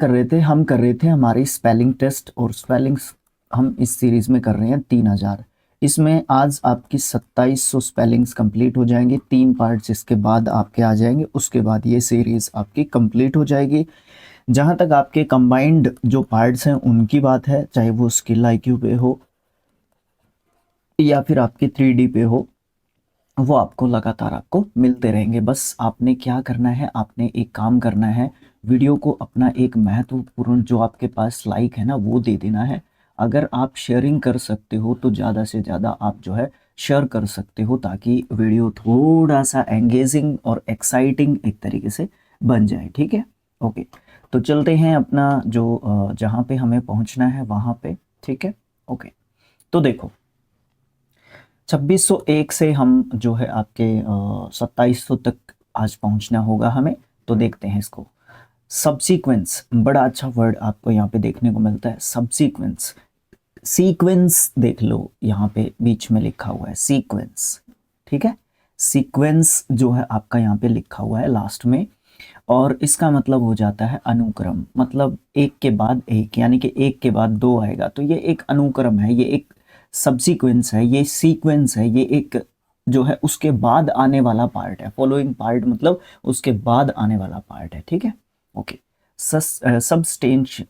हम कर रहे थे हमारी स्पेलिंग टेस्ट और स्पेलिंग्स हम इस सीरीज़ में कर रहे हैं 3000। इसमें आज आपकी 2700 स्पेलिंग्स कंप्लीट हो जाएंगे। 3 पार्ट्स इसके बाद आपके आ जाएंगे, उसके बाद ये सीरीज़ आपकी कंप्लीट हो जाएगी। जहाँ तक आपके कंबाइंड जो पार्ट्स हैं उनकी बात है, चाहे वो स्किल आईक्यू पे हो या फिर आपके 3D पे हो, वो आपको लगातार आपको मिलते रहेंगे। बस आपने क्या करना है, आपने एक काम करना है, वीडियो को अपना एक महत्वपूर्ण जो आपके पास लाइक है ना वो दे देना है। अगर आप शेयरिंग कर सकते हो तो ज़्यादा से ज़्यादा आप जो है शेयर कर सकते हो, ताकि वीडियो थोड़ा सा एंगेजिंग और एक्साइटिंग एक तरीके से बन जाए। ठीक है, ओके। तो चलते हैं अपना जो जहाँ पे हमें पहुँचना है वहाँ पे। ठीक है, ओके। तो देखो 2601 से हम जो है आपके 2700 तक आज पहुंचना होगा हमें। तो देखते हैं इसको। सब्सीक्वेंस, बड़ा अच्छा वर्ड आपको यहाँ पे देखने को मिलता है, सब्सीक्वेंस। सीक्वेंस देख लो, यहाँ पे बीच में लिखा हुआ है सीक्वेंस। ठीक है, सीक्वेंस जो है आपका यहाँ पे लिखा हुआ है लास्ट में, और इसका मतलब हो जाता है अनुक्रम। मतलब एक के बाद एक, यानी कि एक के बाद दो आएगा, तो ये एक अनुक्रम है, ये एक सब्सीक्वेंस है, ये सीक्वेंस है, ये एक जो है उसके बाद आने वाला पार्ट है। फॉलोइंग पार्ट मतलब उसके बाद आने वाला पार्ट है। ठीक है, ओके। सब्सटेंशियली,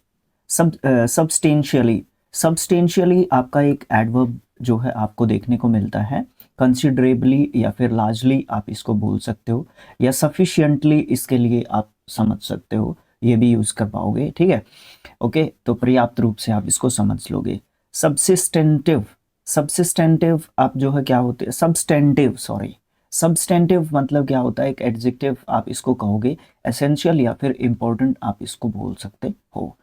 सब्सटेंशियली आपका एक एडवर्ब जो है आपको देखने को मिलता है। कंसिडरेबली या फिर लार्जली आप इसको बोल सकते हो, या सफिशिएंटली इसके लिए आप समझ सकते हो, ये भी यूज़ कर पाओगे। ठीक है, ओके। तो पर्याप्त रूप से आप इसको समझ लोगे। सब्सिस्टेंटिव, सब्सिस्टेंटिव आप जो है क्या होते हैं, सब्सटेंटिव, सॉरी, सब्सटेंटिव मतलब क्या होता है, एक एडजेक्टिव आप इसको कहोगे। एसेंशियल या फिर इम्पोर्टेंट आप इसको बोल सकते हो।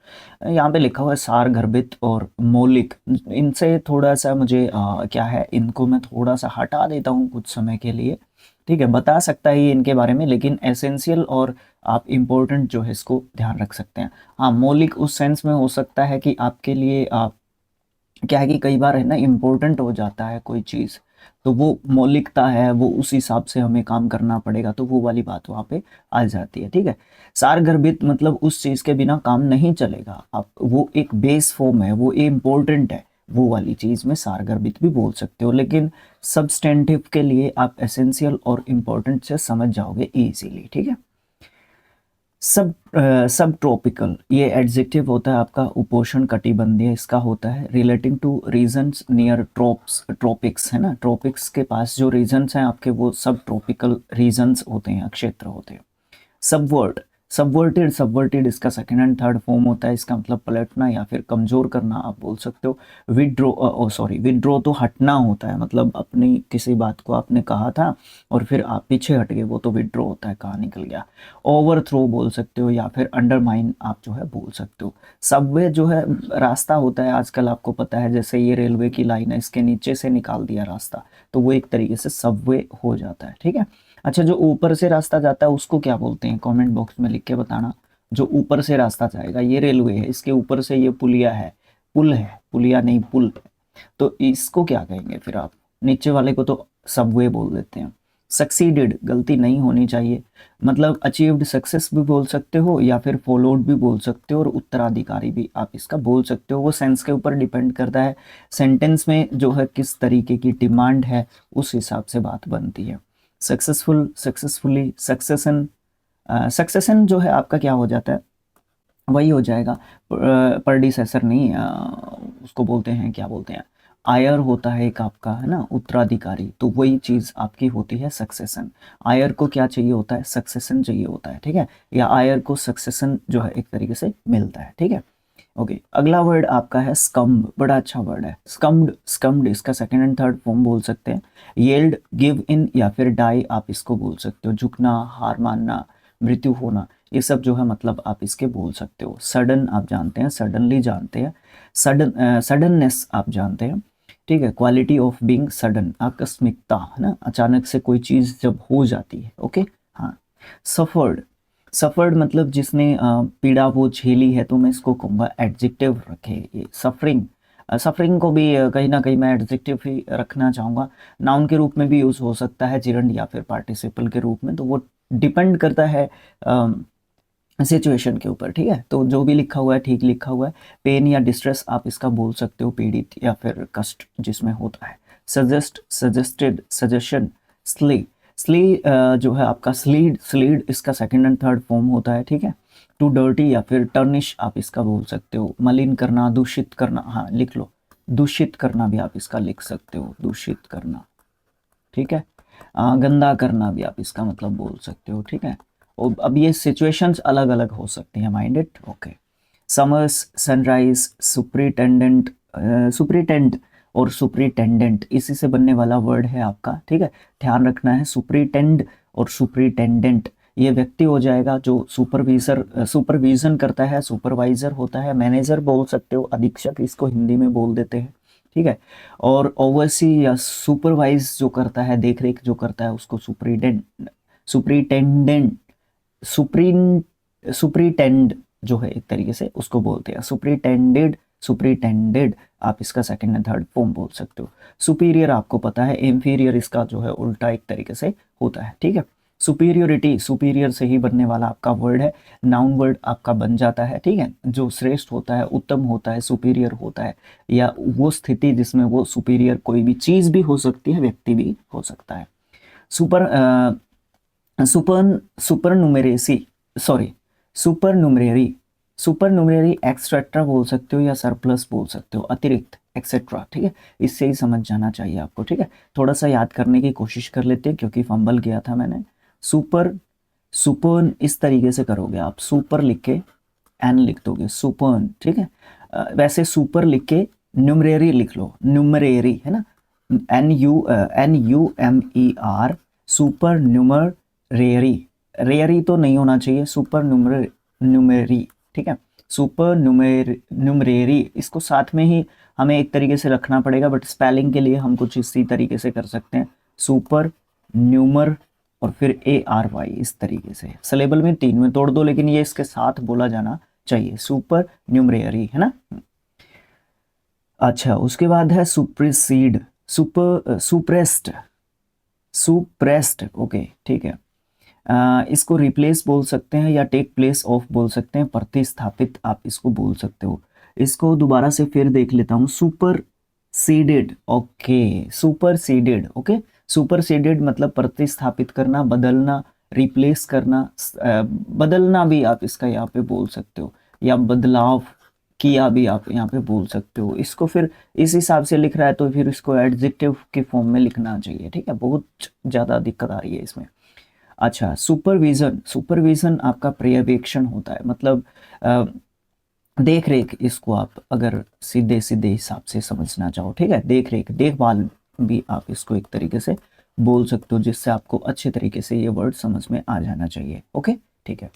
यहाँ पे लिखा हुआ है सार, गर्भित और मौलिक। इनसे थोड़ा सा मुझे क्या है, इनको मैं थोड़ा सा हटा देता हूँ कुछ समय के लिए। ठीक है, बता सकता है ये इनके बारे में, लेकिन एसेंशियल और आप इम्पोर्टेंट जो है इसको ध्यान रख सकते हैं। हाँ, मौलिक उस सेंस में हो सकता है कि आपके लिए क्या है कि कई बार है ना इम्पोर्टेंट हो जाता है कोई चीज़, तो वो मौलिकता है, वो उस हिसाब से हमें काम करना पड़ेगा, तो वो वाली बात वहाँ पे आ जाती है। ठीक है, सारगर्भित मतलब उस चीज़ के बिना काम नहीं चलेगा। आप वो एक बेस फॉर्म है, वो इम्पोर्टेंट है, वो वाली चीज़ में सारगर्भित भी बोल सकते हो। लेकिन सब्सटेंटिव के लिए आप एसेंशियल और इम्पोर्टेंट से समझ जाओगे इजीली। ठीक है, सब ट्रॉपिकल, ये एडजेक्टिव होता है आपका उपोष्ण कटिबंधीय, इसका होता है relating two reasons near tropics, है ना। ट्रॉपिक्स के पास जो रीजन्स हैं आपके, वो सब ट्रॉपिकल रीजन्स होते हैं, क्षेत्र होते हैं। सबवर्ट, सबवर्टेड, सबवर्टेड इसका सेकंड एंड थर्ड फॉर्म होता है। इसका मतलब पलटना या फिर कमज़ोर करना आप बोल सकते हो। विड्रो, सॉरी, विड्रो तो हटना होता है, मतलब अपनी किसी बात को आपने कहा था और फिर आप पीछे हट गए, वो तो विड्रो होता है, कहाँ निकल गया। ओवरथ्रो बोल सकते हो, या फिर अंडरमाइन आप जो है बोल सकते हो। सबवे जो है रास्ता होता है, आजकल आपको पता है, जैसे ये रेलवे की लाइन है, इसके नीचे से निकाल दिया रास्ता, तो वो एक तरीके से सबवे हो जाता है। ठीक है, अच्छा, जो ऊपर से रास्ता जाता है उसको क्या बोलते हैं, कमेंट बॉक्स में लिख के बताना। जो ऊपर से रास्ता जाएगा, ये रेलवे है, इसके ऊपर से ये पुलिया है, पुल है, पुलिया नहीं पुल है, तो इसको क्या कहेंगे फिर आप। नीचे वाले को तो सबवे बोल देते हैं। सक्सीडेड, गलती नहीं होनी चाहिए, मतलब अचीव्ड सक्सेस भी बोल सकते हो, या फिर फॉलोड भी बोल सकते हो, और उत्तराधिकारी भी आप इसका बोल सकते हो। वो सेंस के ऊपर डिपेंड करता है, सेंटेंस में जो है किस तरीके की डिमांड है, उस हिसाब से बात बनती है। सक्सेसफुल, सक्सेसफुली, सक्सेसन, सक्सेसन जो है आपका क्या हो जाता है, वही हो जाएगा, प्रेडिसेसर नहीं, उसको बोलते हैं, क्या बोलते हैं, आयर होता है एक आपका, है ना, उत्तराधिकारी, तो वही चीज़ आपकी होती है सक्सेसन। आयर को क्या चाहिए होता है, सक्सेसन चाहिए होता है। ठीक है, या आयर को सक्सेसन जो है एक तरीके से मिलता है। ठीक है, ओके। अगला वर्ड आपका है स्कम्ड, बड़ा अच्छा वर्ड है स्कम्ड। स्कम्ड इसका सेकंड एंड थर्ड फॉर्म बोल सकते हैं। येल्ड, गिव इन या फिर डाई आप इसको बोल सकते हो। झुकना, हार मानना, मृत्यु होना, ये सब जो है मतलब आप इसके बोल सकते हो। सडन आप जानते हैं, सडनली जानते हैं। सडननेस आप जानते हैं। ठीक है, क्वालिटी ऑफ बीइंग सडन, आकस्मिकता, है ना, अचानक से कोई चीज़ जब हो जाती है। ओके, हाँ। सफर्ड, सफर्ड मतलब जिसने पीड़ा वो झेली है, तो मैं इसको कहूँगा एडजेक्टिव रखे ये सफरिंग। सफरिंग को भी कहीं ना कहीं मैं एडजेक्टिव ही रखना चाहूँगा। नाउन के रूप में भी यूज़ हो सकता है, जिरंड, या फिर पार्टिसिपल के रूप में, तो वो डिपेंड करता है सिचुएशन के ऊपर, ठीक है। तो जो भी लिखा हुआ है ठीक लिखा हुआ है। पेन या डिस्ट्रेस आप इसका बोल सकते हो, पीड़ित या फिर कष्ट जिसमें होता है। सजेस्ट, सजेस्टेड, सजेशन, स्ली, स्ली जो है आपका स्लीड, स्लीड इसका सेकंड एंड थर्ड फॉर्म होता है, ठीक है। टू डर्टी या फिर टर्निश आप इसका बोल सकते हो। मलिन करना, दूषित करना, हाँ लिख लो, दूषित करना भी आप इसका लिख सकते हो, दूषित करना, ठीक है। गंदा करना भी आप इसका मतलब बोल सकते हो, ठीक है। और अब ये सिचुएशंस अलग अलग हो सकती हैं, mind it, okay. Summers, sunrise, superintendent, superintend और सुपरिटेंडेंट इसी से बनने वाला वर्ड है आपका, ठीक है। ध्यान रखना है, सुपरिटेंड और सुपरिटेंडेंट ये व्यक्ति हो जाएगा जो सुपरविजर, सुपरविजन करता है, सुपरवाइजर होता है, मैनेजर बोल सकते हो, अधीक्षक इसको हिंदी में बोल देते हैं, ठीक है। और ओवरसी या सुपरवाइज जो करता है, देख रेख जो करता है, उसको सुपरिटेंडेंट, सुपरिटेंडेंट, सुप्रीन, सुपरिटेंड जो है एक तरीके से उसको बोलते हैं, सुपरिटेंडेड, सुपरिटेंडेड आप इसका सेकंड एंड थर्ड फॉर्म बोल सकते हो। सुपीरियर आपको पता है, इंफीरियर इसका जो है उल्टा एक तरीके से होता है, ठीक है। सुपीरियोरिटी, सुपीरियर से ही बनने वाला आपका वर्ड है, नाउन वर्ड आपका बन जाता है, ठीक है। जो श्रेष्ठ होता है, उत्तम होता है, सुपीरियर होता है, या वो स्थिति जिसमें वो सुपीरियर कोई भी चीज भी हो सकती है, व्यक्ति भी हो सकता है। Super supernumeracy, sorry supernumerary, supernumerary extra बोल सकते हो या सरप्लस बोल सकते हो, अतिरिक्त एक्सेट्रा, ठीक है। इससे ही समझ जाना चाहिए आपको, ठीक है। थोड़ा सा याद करने की कोशिश कर लेते हैं क्योंकि फंबल किया था मैंने। सुपर, सुपर्न इस तरीके से करोगे आप, सुपर लिख के एन लिख दोगे, सुपर्न, ठीक है। वैसे सुपर लिख के न्यूमरेरी लिख लो, न्यूमरेरी है ना, NUMER, सुपर न्यूमर रेयरी, रेयरी तो नहीं होना चाहिए, सुपर न्यूमर न्यूमेरी, ठीक है। सुपर न्यूमरेरी इसको साथ में ही हमें एक तरीके से रखना पड़ेगा, बट स्पेलिंग के लिए हम कुछ इसी तरीके से कर सकते हैं, सुपर न्यूमर और फिर ARY, इस तरीके से सिलेबल में 3 में तोड़ दो, लेकिन ये इसके साथ बोला जाना चाहिए, सुपर न्यूमरेरी, है ना। अच्छा, उसके बाद है सुप्रीसीड, सुपर, सुप्रेस्ड, सुप्रेस्ड, ओके, ठीक है। इसको रिप्लेस बोल सकते हैं या टेक प्लेस ऑफ बोल सकते हैं, प्रतिस्थापित आप इसको बोल सकते हो। इसको दोबारा से फिर देख लेता हूँ, super seeded, okay, super seeded, okay. Super seeded मतलब प्रतिस्थापित करना, बदलना, रिप्लेस करना, बदलना भी आप इसका यहाँ पे बोल सकते हो, या बदलाव किया भी आप यहाँ पे बोल सकते हो। इसको फिर इस हिसाब से लिख रहा है तो फिर इसको एडजेक्टिव के फॉर्म में लिखना चाहिए, ठीक है। बहुत ज़्यादा दिक्कत आ रही है इसमें। अच्छा, सुपरविजन, सुपरविजन आपका पर्यवेक्षण होता है, मतलब देख रेख, इसको आप अगर सीधे सीधे हिसाब से समझना चाहो, ठीक है, देख रेख, देखभाल भी आप इसको एक तरीके से बोल सकते हो, जिससे आपको अच्छे तरीके से ये वर्ड समझ में आ जाना चाहिए, ओके, ठीक है।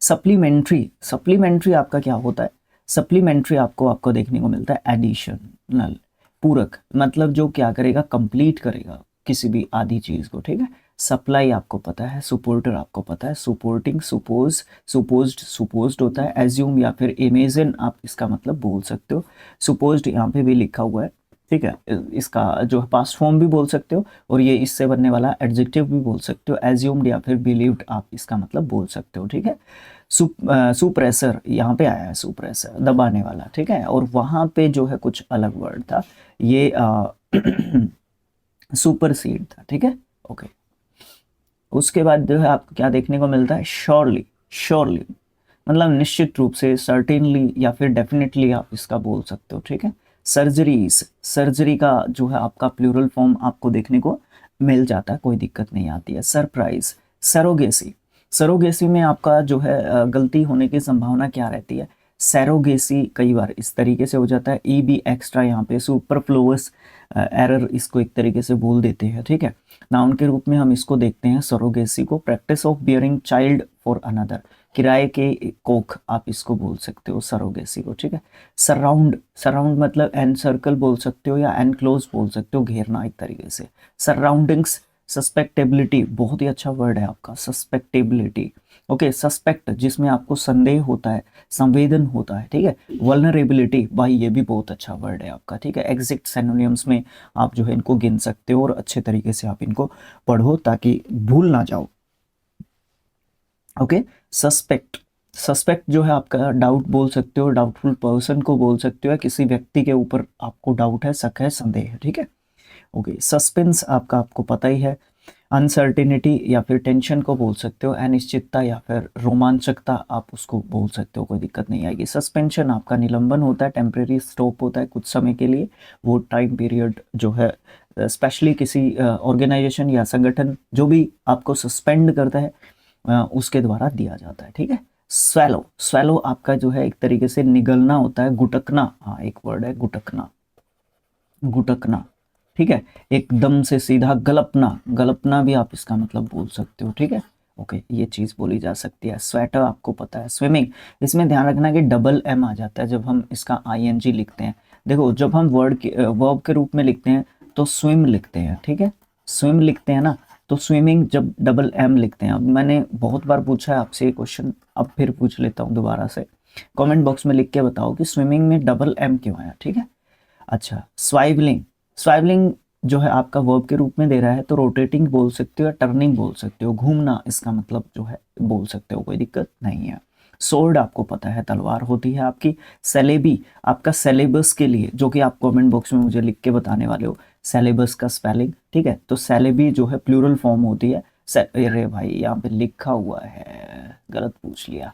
सप्लीमेंट्री, सप्लीमेंट्री आपका क्या होता है, सप्लीमेंट्री आपको देखने को मिलता है एडिशनल, पूरक, मतलब जो क्या करेगा, कंप्लीट करेगा किसी भी आधी चीज को, ठीक है। सप्लाई आपको पता है, सुपोर्टर आपको पता है, सुपोर्टिंग, सुपोज, सुपोज्ड, सुपोज्ड होता है, एज्यूम या फिर इमेजिन आप इसका मतलब बोल सकते हो। सुपोज्ड यहाँ पे भी लिखा हुआ है, ठीक है। इसका जो पास्ट फॉर्म भी बोल सकते हो, और ये इससे बनने वाला एडजेक्टिव भी बोल सकते हो, एज्यूम्ड या फिर बिलीव्ड आप इसका मतलब बोल सकते हो, ठीक है। सुप्रेसर यहाँ पे आया है, सुप्रेसर दबाने वाला, ठीक है। और वहाँ पे जो है कुछ अलग वर्ड था, ये सुपरसीड था, ठीक है, ओके। उसके बाद जो है आपको क्या देखने को मिलता है, श्योरली, श्योरली मतलब निश्चित रूप से, सर्टेनली या फिर डेफिनेटली आप इसका बोल सकते हो, ठीक है। सर्जरीज, सर्जरी का जो है आपका प्लूरल फॉर्म आपको देखने को मिल जाता है, कोई दिक्कत नहीं आती है। सरप्राइज, सरोगेसी, सरोगेसी में आपका जो है गलती होने की संभावना क्या रहती है, सैरोगेसी कई बार इस तरीके से हो जाता है, ई बी एक्स्ट्रा यहाँ पे सुपरफ्लुअस एरर इसको एक तरीके से बोल देते हैं, ठीक है। नाउन के रूप में हम इसको देखते हैं सरोगेसी को, practice of bearing child for another, किराए के कोख आप इसको बोल सकते हो सरोगेसी को, ठीक है। सराउंड, सराउंड मतलब एनसर्कल बोल सकते हो या एनक्लोज बोल सकते हो, घेरना एक तरीके से। सराउंडिंग्स, सस्पेक्टेबिलिटी बहुत ही अच्छा वर्ड है आपका, सस्पेक्टेबिलिटी, ओके। सस्पेक्ट जिसमें आपको संदेह होता है, संवेदन होता है, ठीक है। वल्नरेबिलिटी, भाई ये भी बहुत अच्छा वर्ड है आपका, ठीक है। एग्जैक्ट सिनोनिम्स में आप जो है इनको गिन सकते हो और अच्छे तरीके से आप इनको पढ़ो ताकि भूल ना जाओ, ओके। सस्पेक्ट, सस्पेक्ट जो है आपका डाउट बोल सकते हो, डाउटफुल पर्सन को बोल सकते हो, या किसी व्यक्ति के ऊपर आपको डाउट है, शक है, संदेह है, ठीक है। ओके, सस्पेंस आपका आपको पता ही है। अनसर्टिनिटी या फिर टेंशन को बोल सकते हो, अनिश्चितता या फिर रोमांचकता आप उसको बोल सकते हो, कोई दिक्कत नहीं आएगी। सस्पेंशन आपका निलंबन होता है, टेम्परेरी स्टॉप होता है कुछ समय के लिए, वो टाइम पीरियड जो है स्पेशली किसी ऑर्गेनाइजेशन या संगठन जो भी आपको सस्पेंड करता है उसके द्वारा दिया जाता है, ठीक है। स्वेलो, स्वेलो आपका जो है एक तरीके से निगलना होता है, गुटकना, हाँ एक वर्ड है गुटकना, गुटकना, ठीक है। एकदम से सीधा गलपना, गलपना भी आप इसका मतलब बोल सकते हो, ठीक है। ओके, ये चीज़ बोली जा सकती है। स्वेटर आपको पता है। स्विमिंग, इसमें ध्यान रखना कि डबल एम आ जाता है जब हम इसका आईएनजी लिखते हैं। देखो जब हम वर्ब के रूप में लिखते हैं तो स्विम लिखते हैं, ठीक है, स्विम लिखते हैं ना, तो स्विमिंग जब डबल एम लिखते हैं। अब मैंने बहुत बार पूछा है आपसे ये क्वेश्चन, अब फिर पूछ लेता हूँ दोबारा से, कमेंट बॉक्स में लिख के बताओ कि स्विमिंग में डबल एम क्यों आया, ठीक है। अच्छा, स्वाइवलिंग, स्वाइवलिंग जो है आपका वर्ब के रूप में दे रहा है, तो रोटेटिंग बोल सकते हो या टर्निंग बोल सकते हो, घूमना इसका मतलब जो है बोल सकते हो, कोई दिक्कत नहीं है। सोर्ड आपको पता है तलवार होती है आपकी। सेलेबी आपका सेलेबस के लिए, जो कि आप कमेंट बॉक्स में मुझे लिख के बताने वाले हो सेलेबस का स्पेलिंग, ठीक है। तो सेलेबी जो है प्लूरल फॉर्म होती है। अरे भाई यहाँ पे लिखा हुआ है, गलत पूछ लिया,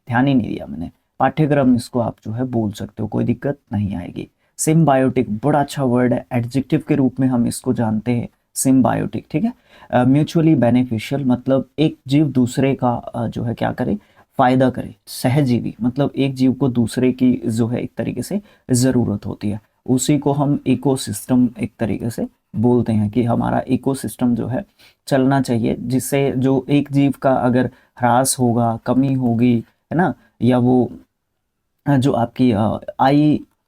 ध्यान ही नहीं दिया मैंने। पाठ्यक्रम इसको आप जो है बोल सकते हो, कोई दिक्कत नहीं आएगी। सिम्बायोटिक बड़ा अच्छा वर्ड है, एडजेक्टिव के रूप में हम इसको जानते हैं, सिम्बायोटिक, ठीक है। म्यूचुअली बेनिफिशियल मतलब एक जीव दूसरे का जो है क्या करे, फायदा करे। सहजीवी मतलब एक जीव को दूसरे की जो है एक तरीके से ज़रूरत होती है, उसी को हम इकोसिस्टम एक तरीके से बोलते हैं कि हमारा इकोसिस्टम जो है चलना चाहिए, जिससे जो एक जीव का अगर ह्रास होगा, कमी होगी, है ना, या वो जो आपकी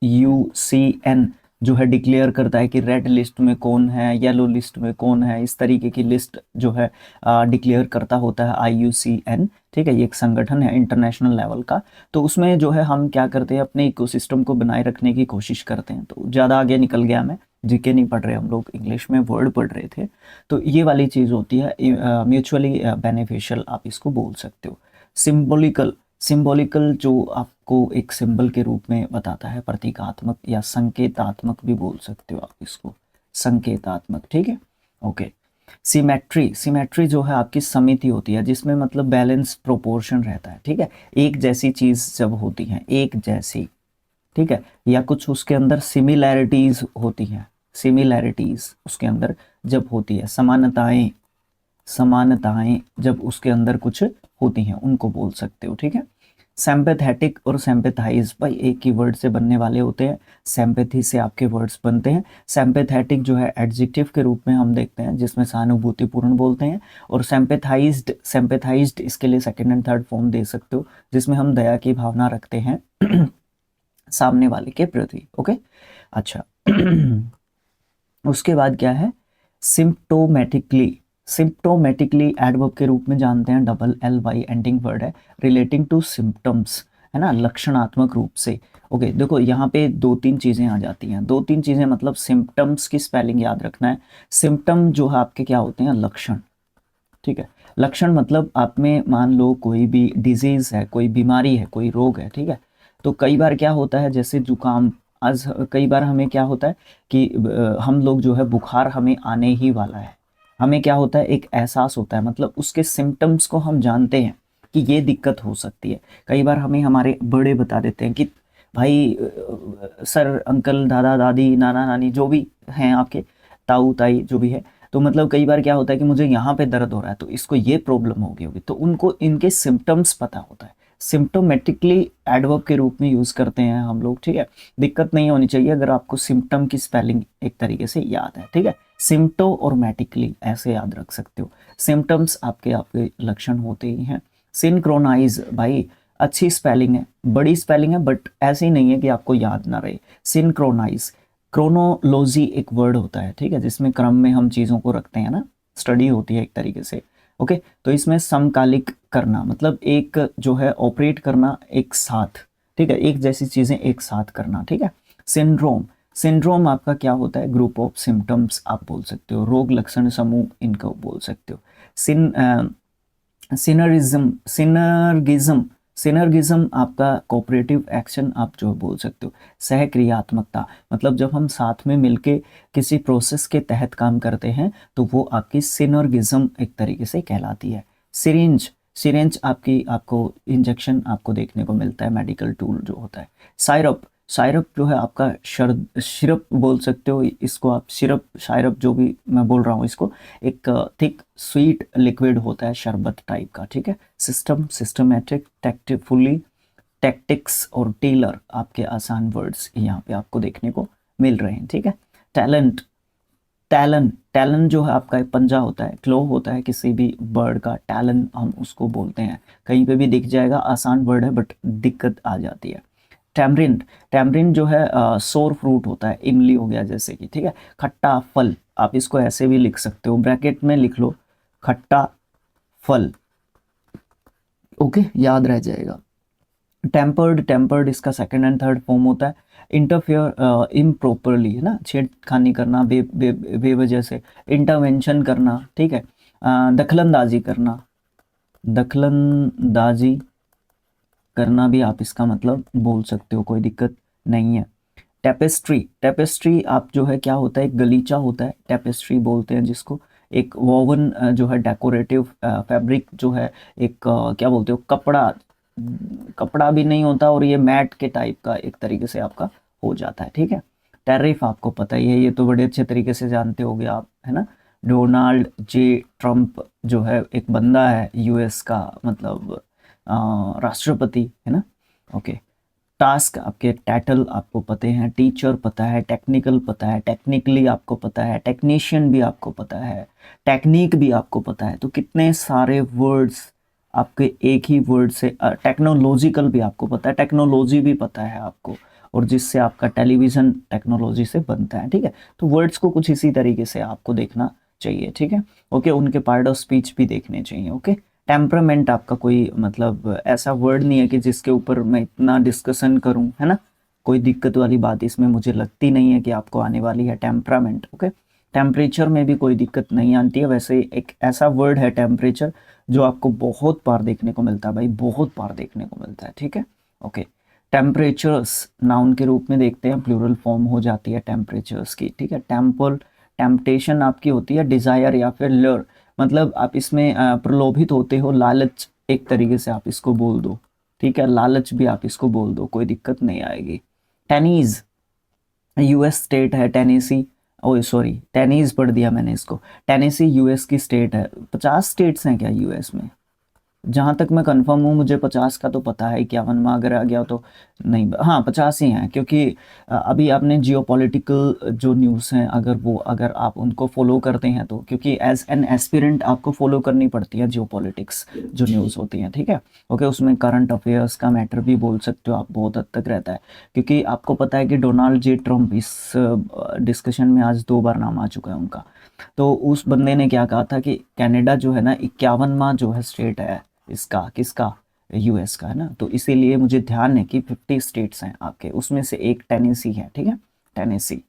IUCN जो है डिक्लेयर करता है कि रेड लिस्ट में कौन है, येलो लिस्ट में कौन है, इस तरीके की लिस्ट जो है डिक्लेयर करता होता है IUCN, ठीक है। ये एक संगठन है इंटरनेशनल लेवल का। तो उसमें जो है हम क्या करते हैं, अपने इकोसिस्टम को बनाए रखने की कोशिश करते हैं। तो ज़्यादा आगे निकल गया मैं, जीके नहीं पढ़ रहे हम लोग, इंग्लिश में वर्ड पढ़ रहे थे। तो ये वाली चीज़ होती है म्यूचुअली बेनिफिशियल, आप इसको बोल सकते हो। सिम्बोलिकल, सिंबॉलिकल जो आपको एक सिंबल के रूप में बताता है, प्रतीकात्मक या संकेतात्मक भी बोल सकते हो आप इसको, संकेतात्मक, ठीक है। ओके, सिमेट्री, सिमेट्री जो है आपकी समिति होती है, जिसमें मतलब बैलेंस प्रोपोर्शन रहता है, ठीक है। एक जैसी चीज़ जब होती हैं, एक जैसी, ठीक है, या कुछ उसके अंदर सिमिलैरिटीज़ होती हैं, सिमिलैरिटीज़ उसके अंदर जब होती है, समानताएं, समानताएं जब उसके अंदर कुछ होती हैं उनको बोल सकते हो, ठीक है। सैम्पैथेटिक और सैम्पैथाइज भाई एक ही वर्ड से बनने वाले होते हैं, सैम्पैथी से आपके वर्ड्स बनते हैं। सैम्पैथेटिक जो है एडजेक्टिव के रूप में हम देखते हैं, जिसमें सहानुभूतिपूर्ण बोलते हैं, और सैम्पैथाइज्ड, सैम्पैथाइज्ड इसके लिए सेकंड एंड थर्ड फॉर्म दे सकते हो, जिसमें हम दया की भावना रखते हैं सामने वाले के प्रति, ओके। अच्छा उसके बाद क्या है, सिम्प्टोमेटिकली, सिम्प्टोमेटिकली एडवर्ब के रूप में जानते हैं, डबल LY एंडिंग वर्ड है, रिलेटिंग टू सिम्टम्स, है ना, लक्षणात्मक रूप से। ओके देखो यहाँ पे दो तीन चीज़ें आ जाती हैं, दो तीन चीज़ें मतलब सिम्टम्स की स्पेलिंग याद रखना है। सिम्टम जो है आपके क्या होते हैं, लक्षण, ठीक है। लक्षण मतलब आप में मान लो कोई भी डिजीज़ है, कोई बीमारी है, कोई रोग है, ठीक है। तो कई बार क्या होता है, जैसे जुकाम, आज कई बार हमें क्या होता है कि हम लोग जो है बुखार हमें आने ही वाला है, हमें क्या होता है, एक एहसास होता है, मतलब उसके सिम्टम्स को हम जानते हैं कि ये दिक्कत हो सकती है। कई बार हमें हमारे बड़े बता देते हैं कि भाई सर, अंकल, दादा दादी, नाना नानी जो भी हैं आपके, ताऊ ताई जो भी है, तो मतलब कई बार क्या होता है कि मुझे यहाँ पे दर्द हो रहा है, तो इसको ये प्रॉब्लम हो गई होगी, तो उनको इनके सिम्टम्स पता होता है। सिम्प्टोमेटिकली एडवर्ब के रूप में यूज़ करते हैं हम लोग, ठीक है। दिक्कत नहीं होनी चाहिए अगर आपको सिम्टम की स्पेलिंग एक तरीके से याद है, ठीक है। सिम्टो और मैटिकली ऐसे याद रख सकते हो। सिम्टम्स आपके आपके लक्षण होते ही हैं। सिंक्रोनाइज भाई अच्छी स्पेलिंग है, बड़ी स्पेलिंग है, बट ऐसे ही नहीं है कि आपको याद ना रहे। सिंक्रोनाइज, क्रोनोलॉजी एक वर्ड होता है, ठीक है, जिसमें क्रम में हम चीज़ों को रखते हैं ना, स्टडी होती है एक तरीके से, ओके। तो इसमें समकालिक करना मतलब एक जो है ऑपरेट करना एक साथ, ठीक है, एक जैसी चीज़ें एक साथ करना, ठीक है। सिंड्रोम, सिंड्रोम आपका क्या होता है, ग्रुप ऑफ सिम्टम्स आप बोल सकते हो, रोग लक्षण समूह इनको बोल सकते हो। सिनरिज्म, सिनर्गिज्म सिनर्गिज्म आपका कोऑपरेटिव एक्शन आप जो बोल सकते हो। सहक्रियात्मकता मतलब जब हम साथ में मिलके किसी प्रोसेस के तहत काम करते हैं तो वो आपकी सिनर्गिज्म एक तरीके से कहलाती है। सिरिंज, सिरिंज आपको इंजेक्शन आपको देखने को मिलता है, मेडिकल टूल जो होता है। सायरप, सायरप जो है आपका सिरप बोल सकते हो इसको आप, सिरप सायरप जो भी मैं बोल रहा हूँ इसको, एक थिक स्वीट लिक्विड होता है शरबत टाइप का, ठीक है। सिस्टम, सिस्टमेटिक, टैक्टफुली, टैक्टिक्स और टेलर आपके आसान वर्ड्स यहाँ पे आपको देखने को मिल रहे हैं, ठीक है। टैलेंट, टैलन, टैलन जो है आपका एक पंजा होता है, क्लो होता है किसी भी बर्ड का, टैलन हम उसको बोलते हैं। कहीं पे भी दिख जाएगा, आसान वर्ड है बट दिक्कत आ जाती है। टैमरिंड, टैमरिंड जो है सोर फ्रूट होता है, इमली हो गया जैसे कि, ठीक है। खट्टा फल, आप इसको ऐसे भी लिख सकते हो, ब्रैकेट में लिख लो खट्टा फल, ओके, याद रह जाएगा। टेम्पर्ड, टेम्पर्ड इसका सेकंड एंड थर्ड फॉर्म होता है। इंटरफेयर इम्प्रॉपरली है ना, छेड़खानी करना बेवजह से, इंटरवेंशन करना, ठीक है। दखलंदाजी करना, दखलंदाजी करना भी आप इसका मतलब बोल सकते हो, कोई दिक्कत नहीं है। टेपेस्ट्री, टेपेस्ट्री आप जो है क्या होता है, एक गलीचा होता है, टेपेस्ट्री बोलते हैं जिसको, एक वोवन जो है डेकोरेटिव फैब्रिक जो है, एक क्या बोलते हो, कपड़ा, कपड़ा भी नहीं होता और ये मैट के टाइप का एक तरीके से आपका हो जाता है, ठीक है। टैरिफ आपको पता ही है, ये तो बड़े अच्छे तरीके से जानते होगे आप, है ना। डोनाल्ड जे ट्रम्प जो है एक बंदा है यूएस का, मतलब राष्ट्रपति है ना, ओके। टास्क आपके, टाइटल आपको पते हैं, टीचर पता है, टेक्निकल पता है, टेक्निकली आपको पता है, टेक्नीशियन भी आपको पता है, टेक्निक भी आपको पता है। तो कितने सारे वर्ड्स आपके एक ही वर्ड से, टेक्नोलॉजिकल भी आपको पता है, टेक्नोलॉजी भी पता है आपको, और जिससे आपका टेलीविज़न टेक्नोलॉजी से बनता है, ठीक है। तो वर्ड्स को कुछ इसी तरीके से आपको देखना चाहिए, ठीक है, ओके। उनके पार्ट ऑफ स्पीच भी देखने चाहिए, ओके। टेम्परामेंट आपका कोई मतलब ऐसा वर्ड नहीं है कि जिसके ऊपर मैं इतना डिस्कशन करूं, है ना, कोई दिक्कत वाली बात इसमें मुझे लगती नहीं है कि आपको आने वाली है। Temperament, okay. टेम्परेचर में भी कोई दिक्कत नहीं आती है, वैसे एक ऐसा वर्ड है टेम्परेचर जो आपको बहुत बार देखने को मिलता है भाई, बहुत बार देखने को मिलता है, ठीक है, ओके। टेम्परेचर्स नाउन के रूप में देखते हैं, प्लूरल फॉर्म हो जाती है टेम्परेचर्स की, ठीक है। टेम्पल, टेम्पटेशन आपकी होती है डिज़ायर या फिर लर, मतलब आप इसमें प्रलोभित होते हो, लालच एक तरीके से आप इसको बोल दो, ठीक है, लालच भी आप इसको बोल दो, कोई दिक्कत नहीं आएगी। टेनीज, यूएस स्टेट है टेनेसी, ओ सॉरी टेनीज पढ़ दिया मैंने इसको, टेनेसी यूएस की स्टेट है। 50 स्टेट्स हैं क्या यूएस में, जहाँ तक मैं कंफर्म हूँ, मुझे 50 का तो पता है, 51 में अगर आ गया तो नहीं, हाँ 50 ही हैं, क्योंकि अभी आपने जियोपॉलिटिकल जो न्यूज़ हैं अगर आप उनको फॉलो करते हैं तो, क्योंकि एज एन एस्पिरेंट आपको फॉलो करनी पड़ती है जियोपॉलिटिक्स जो न्यूज़ होती हैं, ठीक है, ओके। उसमें करंट अफेयर्स का मैटर भी बोल सकते हो आप, बहुत हद तक रहता है, क्योंकि आपको पता है कि डोनाल्ड जे ट्रम्प इस डिस्कशन में आज 2 बार नाम आ चुका है उनका। तो उस बंदे ने क्या कहा था कि कनाडा जो है ना 51वां जो है स्टेट है इसका, किसका, यूएस का, है ना। तो इसीलिए मुझे ध्यान है कि 50 स्टेट्स हैं आपके, उसमें से एक टेनेसी है, ठीक है, टेनेसी।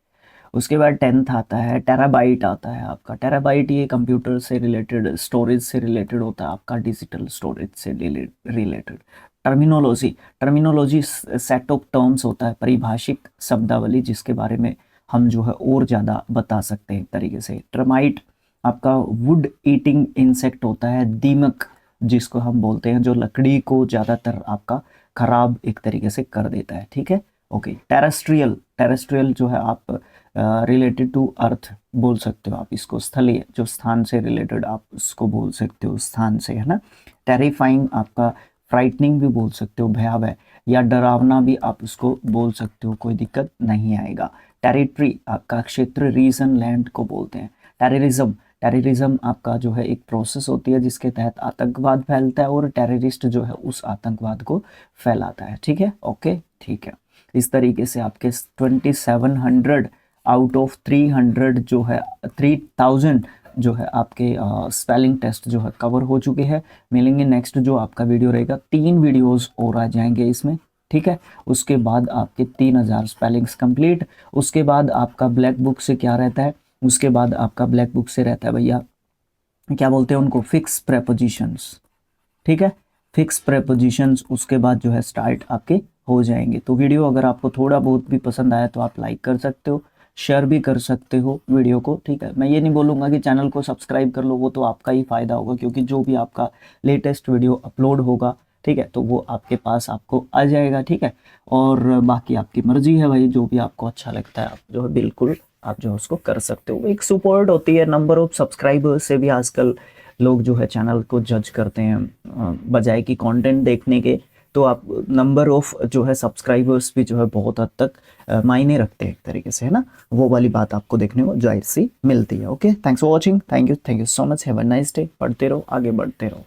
उसके बाद 10th आता है टेराबाइट आता है आपका। टेराबाइट ये कंप्यूटर से रिलेटेड, स्टोरेज से रिलेटेड होता है आपका, डिजिटल स्टोरेज से related. Terminology, terminology set of terms होता है, परिभाषिक शब्दावली जिसके बारे में हम जो है और ज़्यादा बता सकते हैं एक तरीके से। टर्माइट आपका वुड ईटिंग इंसेक्ट होता है, दीमक जिसको हम बोलते हैं, जो लकड़ी को ज़्यादातर आपका खराब एक तरीके से कर देता है, ठीक है, ओके। टेरेस्ट्रियल, टेरेस्ट्रियल जो है आप रिलेटेड टू अर्थ बोल सकते हो आप इसको, स्थलीय जो स्थान से रिलेटेड आप उसको बोल सकते हो, स्थान से, है ना। टेरिफाइंग आपका फ्राइटनिंग भी बोल सकते हो, भयावह या डरावना भी आप उसको बोल सकते हो, कोई दिक्कत नहीं आएगा। टेरिटरी आपका क्षेत्र, रीजन, लैंड को बोलते हैं। टेररिज्म, टेररिज्म आपका जो है एक प्रोसेस होती है जिसके तहत आतंकवाद फैलता है और टेररिस्ट जो है उस आतंकवाद को फैलाता है, ठीक है, ओके, ठीक है। इस तरीके से आपके 2700 आउट ऑफ 300 जो है 3000 जो है आपके स्पेलिंग टेस्ट जो है कवर हो चुके हैं। मिलेंगे नेक्स्ट जो आपका वीडियो रहेगा, 3 वीडियोस और आ जाएंगे इसमें, ठीक है। उसके बाद आपके 3000 स्पेलिंग्स कंप्लीट। उसके बाद आपका ब्लैक बुक से क्या रहता है, उसके बाद आपका ब्लैक बुक से रहता है भैया, क्या बोलते हैं उनको, फिक्स प्रेपोजिशंस, ठीक है। फिक्स प्रेपोजिशंस उसके बाद जो है स्टार्ट आपके हो जाएंगे। तो वीडियो अगर आपको थोड़ा बहुत भी पसंद आया तो आप लाइक कर सकते हो, शेयर भी कर सकते हो वीडियो को, ठीक है। मैं ये नहीं बोलूँगा कि चैनल को सब्सक्राइब कर लो, वो तो आपका ही फ़ायदा होगा, क्योंकि जो भी आपका लेटेस्ट वीडियो अपलोड होगा, ठीक है, तो वो आपके पास आपको आ जाएगा, ठीक है। और बाकी आपकी मर्ज़ी है भाई, जो भी आपको अच्छा लगता है आप जो है बिल्कुल आप जो है उसको कर सकते हो। एक सपोर्ट होती है, नंबर ऑफ़ सब्सक्राइबर्स से भी आजकल लोग जो है चैनल को जज करते हैं बजाय कि कंटेंट देखने के। तो आप नंबर ऑफ जो है सब्सक्राइबर्स भी जो है बहुत हद तक मायने रखते हैं एक तरीके से, है ना। वो वाली बात आपको देखने को जाहिर सी मिलती है। Okay, thanks for watching, thank you so much, have a nice day. पढ़ते रहो, आगे बढ़ते रहो।